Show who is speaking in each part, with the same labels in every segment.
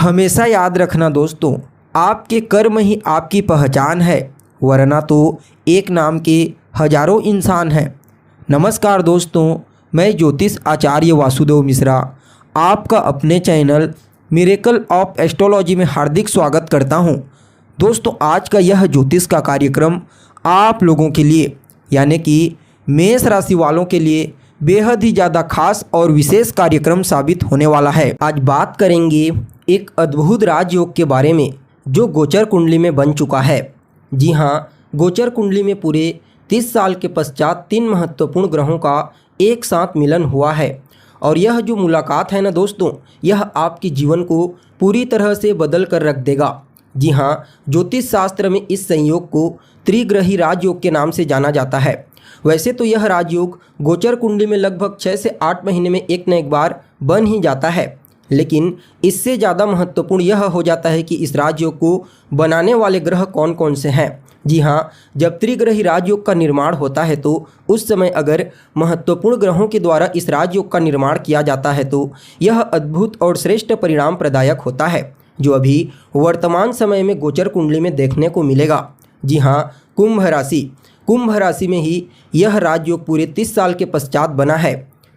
Speaker 1: हमेशा याद रखना दोस्तों, आपके कर्म ही आपकी पहचान है, वरना तो एक नाम के हजारों इंसान हैं। नमस्कार दोस्तों, मैं ज्योतिष आचार्य वासुदेव मिश्रा आपका अपने चैनल मिरेकल ऑफ एस्ट्रोलॉजी में हार्दिक स्वागत करता हूं। दोस्तों, आज का यह ज्योतिष का कार्यक्रम आप लोगों के लिए यानी कि मेष राशि वालों के लिए बेहद ही ज़्यादा खास और विशेष कार्यक्रम साबित होने वाला है। आज बात करेंगे एक अद्भुत राजयोग के बारे में जो गोचर कुंडली में बन चुका है। जी हाँ, गोचर कुंडली में पूरे 30 साल के पश्चात 3 महत्वपूर्ण ग्रहों का एक साथ मिलन हुआ है और यह जो मुलाकात है ना दोस्तों, यह आपके जीवन को पूरी तरह से बदल कर रख देगा। जी हाँ, ज्योतिष शास्त्र में इस संयोग को त्रिग्रही राजयोग के नाम से जाना जाता है। वैसे तो यह राजयोग गोचर कुंडली में लगभग 6 से 8 महीने में एक न एक बार बन ही जाता है, लेकिन इससे ज़्यादा महत्वपूर्ण यह हो जाता है कि इस राजयोग को बनाने वाले ग्रह कौन कौन से हैं। जी हाँ, जब त्रिग्रही राजयोग का निर्माण होता है तो उस समय अगर महत्वपूर्ण ग्रहों के द्वारा इस राजयोग का निर्माण किया जाता है तो यह अद्भुत और श्रेष्ठ परिणाम प्रदायक होता है, जो अभी वर्तमान समय में गोचर कुंडली में देखने को मिलेगा। जी हाँ, कुंभ राशि में ही यह राजयोग पूरे 30 साल के पश्चात बना है।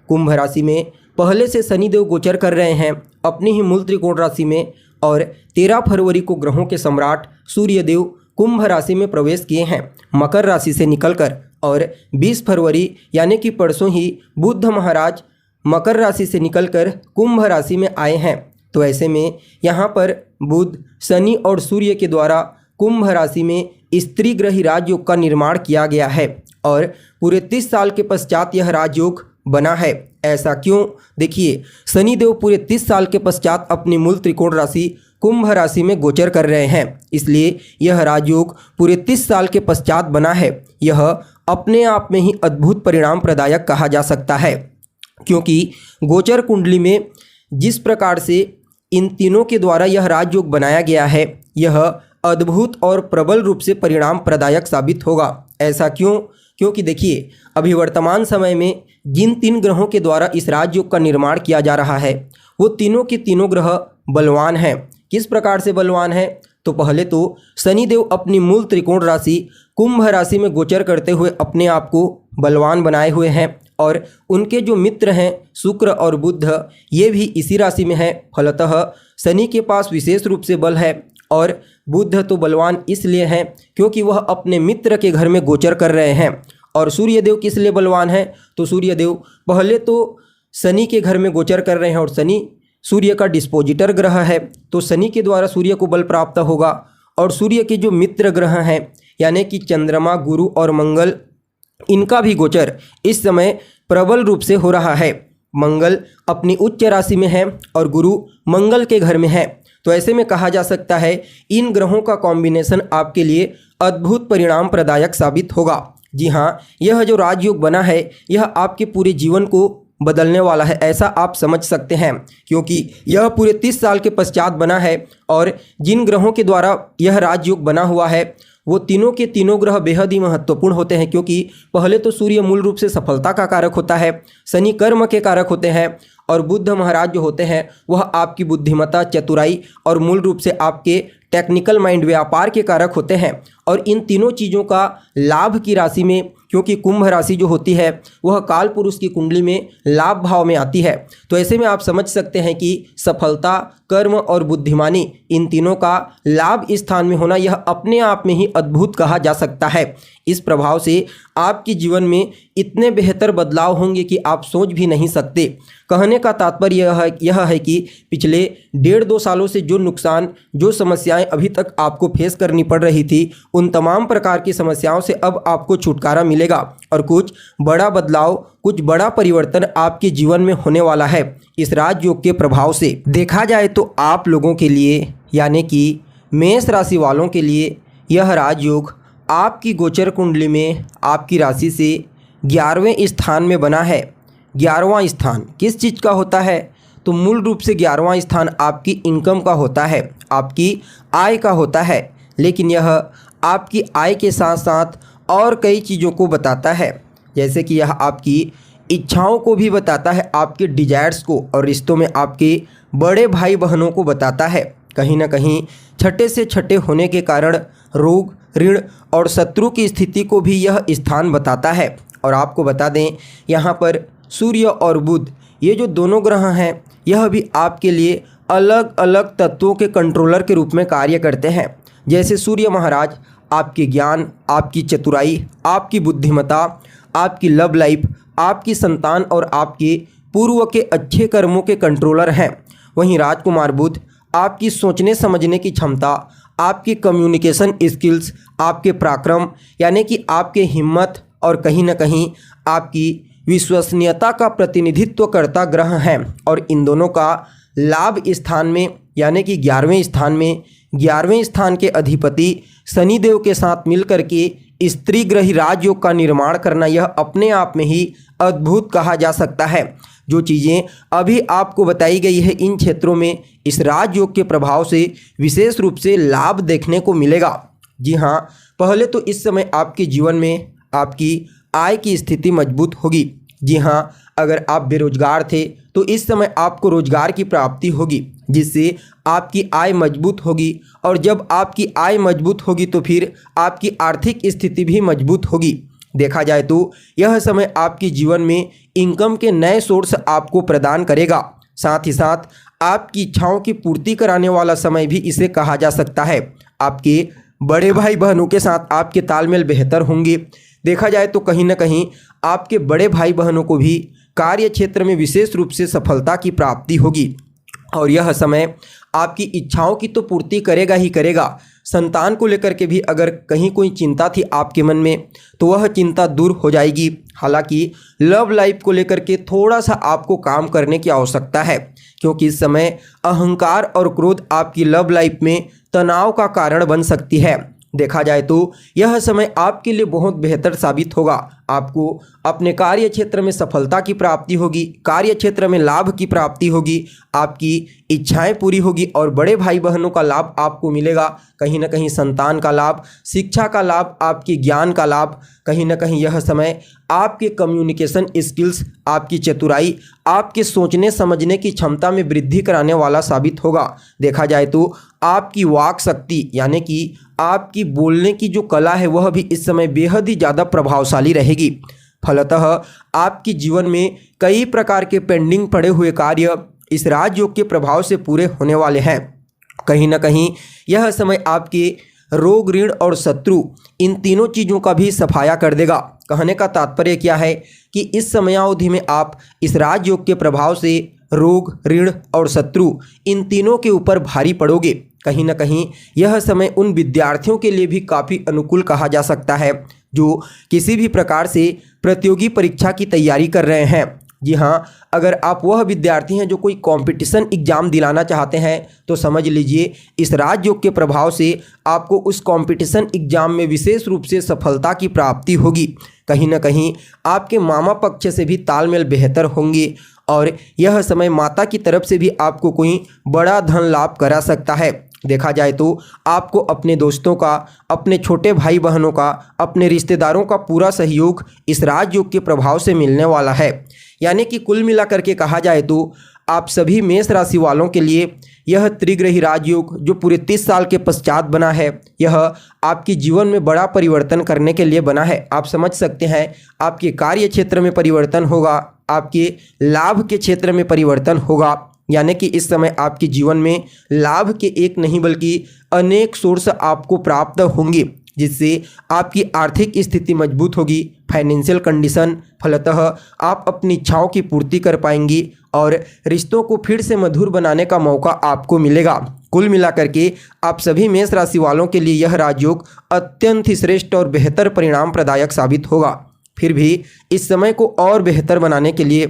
Speaker 1: कुंभ राशि में पहले से शनिदेव गोचर कर रहे हैं अपनी ही मूल त्रिकोण राशि में और 13 फरवरी को ग्रहों के सम्राट सूर्यदेव कुंभ राशि में प्रवेश किए हैं मकर राशि से निकलकर, और 20 फरवरी यानी कि परसों ही बुध महाराज मकर राशि से निकलकर कुंभ राशि में आए हैं। तो ऐसे में यहाँ पर बुध, शनि और सूर्य के द्वारा कुंभ राशि में त्रिग्रही राजयोग का निर्माण किया गया है और पूरे 30 साल के पश्चात यह राजयोग बना है। ऐसा क्यों? देखिए, शनिदेव पूरे 30 साल के पश्चात अपनी मूल त्रिकोण राशि कुंभ राशि में गोचर कर रहे हैं, इसलिए यह राजयोग पूरे 30 साल के पश्चात बना है। यह अपने आप में ही अद्भुत परिणाम प्रदायक कहा जा सकता है, क्योंकि गोचर कुंडली में जिस प्रकार से इन तीनों के द्वारा यह राजयोग बनाया गया है, यह अद्भुत और प्रबल रूप से परिणाम प्रदायक साबित होगा। ऐसा क्यों? क्योंकि देखिए, अभी वर्तमान समय में जिन 3 ग्रहों के द्वारा इस राजयोग का निर्माण किया जा रहा है वो तीनों के तीनों ग्रह बलवान हैं। किस प्रकार से बलवान हैं? तो पहले तो शनिदेव अपनी मूल त्रिकोण राशि कुंभ राशि में गोचर करते हुए अपने आप को बलवान बनाए हुए हैं और उनके जो मित्र हैं शुक्र और बुध, ये भी इसी राशि में हैं। फलतः शनि के पास विशेष रूप से बल है और बुध तो बलवान इसलिए हैं क्योंकि वह अपने मित्र के घर में गोचर कर रहे हैं। और सूर्यदेव किस लिए बलवान हैं? तो सूर्यदेव पहले तो शनि के घर में गोचर कर रहे हैं और शनि सूर्य का डिस्पोजिटर ग्रह है, तो शनि के द्वारा सूर्य को बल प्राप्त होगा। और सूर्य के जो मित्र ग्रह हैं यानी कि चंद्रमा, गुरु और मंगल, इनका भी गोचर इस समय प्रबल रूप से हो रहा है। मंगल अपनी उच्च राशि में है और गुरु मंगल के घर में है। तो ऐसे में कहा जा सकता है इन ग्रहों का कॉम्बिनेशन आपके लिए अद्भुत परिणाम प्रदायक साबित होगा। जी हाँ, यह जो राजयोग बना है यह आपके पूरे जीवन को बदलने वाला है, ऐसा आप समझ सकते हैं, क्योंकि यह पूरे 30 साल के पश्चात बना है और जिन ग्रहों के द्वारा यह राजयोग बना हुआ है वो तीनों के तीनों ग्रह बेहद ही महत्वपूर्ण होते हैं। क्योंकि पहले तो सूर्य मूल रूप से सफलता का कारक होता है, शनि कर्म के कारक होते हैं और बुध महाराज जो होते हैं वह आपकी बुद्धिमत्ता, चतुराई और मूल रूप से आपके टेक्निकल माइंड, व्यापार के कारक होते हैं। और इन तीनों चीज़ों का लाभ की राशि में, क्योंकि कुंभ राशि जो होती है वह काल पुरुष की कुंडली में लाभ भाव में आती है, तो ऐसे में आप समझ सकते हैं कि सफलता, कर्म और बुद्धिमानी, इन तीनों का लाभ स्थान में होना यह अपने आप में ही अद्भुत कहा जा सकता है। इस प्रभाव से आपके जीवन में इतने बेहतर बदलाव होंगे कि आप सोच भी नहीं सकते। कहने का तात्पर्य यह है कि पिछले 1.5-2 सालों से जो नुकसान, जो समस्याएं अभी तक आपको फेस करनी पड़ रही थी, उन तमाम प्रकार की समस्याओं से अब आपको छुटकारा मिलेगा और कुछ बड़ा बदलाव, कुछ बड़ा परिवर्तन आपके जीवन में होने वाला है इस राजयोग के प्रभाव से। देखा जाए तो आप लोगों के लिए यानी कि मेष राशि वालों के लिए यह राजयोग आपकी गोचर कुंडली में आपकी राशि से 11वें स्थान में बना है। 11वां स्थान किस चीज़ का होता है? तो मूल रूप से 11वां स्थान आपकी इनकम का होता है, आपकी आय का होता है। लेकिन यह आपकी आय के साथ साथ और कई चीज़ों को बताता है, जैसे कि यह आपकी इच्छाओं को भी बताता है, आपके डिजायर्स को, और रिश्तों में आपके बड़े भाई बहनों को बताता है। कहीं ना कहीं छठे से छठे होने के कारण रोग, ऋण और शत्रु की स्थिति को भी यह स्थान बताता है। और आपको बता दें, यहाँ पर सूर्य और बुध ये जो दोनों ग्रह हैं, यह भी आपके लिए अलग अलग तत्वों के कंट्रोलर के रूप में कार्य करते हैं। जैसे सूर्य महाराज आपके ज्ञान, आपकी चतुराई, आपकी बुद्धिमत्ता, आपकी लव लाइफ, आपकी संतान और आपके पूर्व के अच्छे कर्मों के कंट्रोलर हैं। वहीं राजकुमार बुध आपकी सोचने समझने की क्षमता, आपकी कम्युनिकेशन स्किल्स, आपके पराक्रम यानी कि आपके हिम्मत और कहीं ना कहीं आपकी विश्वसनीयता का प्रतिनिधित्व करता ग्रह हैं। और इन दोनों का लाभ स्थान में यानी कि 11वें स्थान में, 11वें स्थान के अधिपति शनिदेव के साथ मिलकर के स्त्री ग्रही राजयोग का निर्माण करना, यह अपने आप में ही अद्भुत कहा जा सकता है। जो चीज़ें अभी आपको बताई गई है, इन क्षेत्रों में इस राजयोग के प्रभाव से विशेष रूप से लाभ देखने को मिलेगा। जी हाँ, पहले तो इस समय आपके जीवन में आपकी आय की स्थिति मजबूत होगी। जी हाँ, अगर आप बेरोजगार थे तो इस समय आपको रोजगार की प्राप्ति होगी, जिससे आपकी आय मजबूत होगी। और जब आपकी आय मजबूत होगी तो फिर आपकी आर्थिक स्थिति भी मजबूत होगी। देखा जाए तो यह समय आपके जीवन में इनकम के नए सोर्स आपको प्रदान करेगा। साथ ही साथ आपकी इच्छाओं की पूर्ति कराने वाला समय भी इसे कहा जा सकता है। आपके बड़े भाई बहनों के साथ आपके तालमेल बेहतर होंगे। देखा जाए तो कहीं ना कहीं आपके बड़े भाई बहनों को भी कार्य क्षेत्र में विशेष रूप से सफलता की प्राप्ति होगी। और यह समय आपकी इच्छाओं की तो पूर्ति करेगा ही करेगा। संतान को लेकर के भी अगर कहीं कोई चिंता थी आपके मन में तो वह चिंता दूर हो जाएगी। हालांकि लव लाइफ को लेकर के थोड़ा सा आपको काम करने की आवश्यकता है, क्योंकि इस समय अहंकार और क्रोध आपकी लव लाइफ में तनाव का कारण बन सकती है। देखा जाए तो यह समय आपके लिए बहुत बेहतर साबित होगा। आपको अपने कार्य क्षेत्र में सफलता की प्राप्ति होगी, कार्य क्षेत्र में लाभ की प्राप्ति होगी, आपकी इच्छाएं पूरी होगी और बड़े भाई बहनों का लाभ आपको मिलेगा। कहीं ना कहीं संतान का लाभ, शिक्षा का लाभ, आपके ज्ञान का लाभ, कहीं ना कहीं यह समय आपके कम्युनिकेशन स्किल्स, आपकी चतुराई, आपके सोचने समझने की क्षमता में वृद्धि कराने वाला साबित होगा। देखा जाए तो आपकी वाक शक्ति यानी कि आपकी बोलने की जो कला है वह भी इस समय बेहद ही ज़्यादा प्रभावशाली रहेगी। फलतः आपके जीवन में कई प्रकार के पेंडिंग पड़े हुए कार्य इस राजयोग के प्रभाव से पूरे होने वाले हैं। कहीं ना कहीं यह समय आपके रोग, ऋण और शत्रु इन तीनों चीज़ों का भी सफाया कर देगा। कहने का तात्पर्य क्या है कि इस समयावधि में आप इस राजयोग के प्रभाव से रोग, ऋण और शत्रु इन तीनों के ऊपर भारी पड़ोगे। कहीं ना कहीं यह समय उन विद्यार्थियों के लिए भी काफ़ी अनुकूल कहा जा सकता है जो किसी भी प्रकार से प्रतियोगी परीक्षा की तैयारी कर रहे हैं। जी हाँ, अगर आप वह विद्यार्थी हैं जो कोई कंपटीशन एग्ज़ाम दिलाना चाहते हैं तो समझ लीजिए इस राजयोग के प्रभाव से आपको उस कंपटीशन एग्ज़ाम में विशेष रूप से सफलता की प्राप्ति होगी। कहीं ना कहीं आपके मामा पक्ष से भी तालमेल बेहतर होंगे और यह समय माता की तरफ से भी आपको कोई बड़ा धन लाभ करा सकता है। देखा जाए तो आपको अपने दोस्तों का, अपने छोटे भाई बहनों का, अपने रिश्तेदारों का पूरा सहयोग इस राजयोग के प्रभाव से मिलने वाला है। यानी कि कुल मिलाकर के कहा जाए तो आप सभी मेष राशि वालों के लिए यह त्रिग्रही राजयोग जो पूरे 30 साल के पश्चात बना है, यह आपके जीवन में बड़ा परिवर्तन करने के लिए बना है। आप समझ सकते हैं, आपके कार्य क्षेत्र में परिवर्तन होगा, आपके लाभ के क्षेत्र में परिवर्तन होगा। यानी कि इस समय आपके जीवन में लाभ के एक नहीं बल्कि अनेक सोर्स आपको प्राप्त होंगे, जिससे आपकी आर्थिक स्थिति मजबूत होगी, फाइनेंशियल कंडीशन। फलतः आप अपनी इच्छाओं की पूर्ति कर पाएंगी और रिश्तों को फिर से मधुर बनाने का मौका आपको मिलेगा। कुल मिलाकर के आप सभी मेष राशि वालों के लिए यह राजयोग अत्यंत ही श्रेष्ठ और बेहतर परिणाम प्रदायक साबित होगा। फिर भी इस समय को और बेहतर बनाने के लिए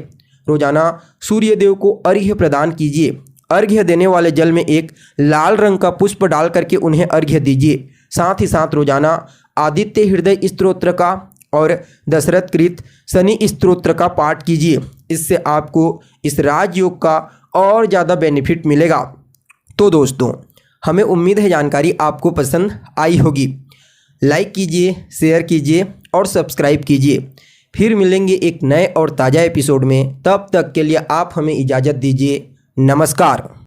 Speaker 1: रोजाना सूर्य देव को अर्घ्य प्रदान कीजिए। अर्घ्य देने वाले जल में एक लाल रंग का पुष्प डाल करके उन्हें अर्घ्य दीजिए। साथ ही साथ रोजाना आदित्य हृदय स्तोत्र का और दशरथ कृत शनि स्तोत्र का पाठ कीजिए। इससे आपको इस राजयोग का और ज़्यादा बेनिफिट मिलेगा। तो दोस्तों, हमें उम्मीद है जानकारी आपको पसंद आई होगी। लाइक कीजिए, शेयर कीजिए और सब्सक्राइब कीजिए। फिर मिलेंगे एक नए और ताज़ा एपिसोड में। तब तक के लिए आप हमें इजाज़त दीजिए। नमस्कार।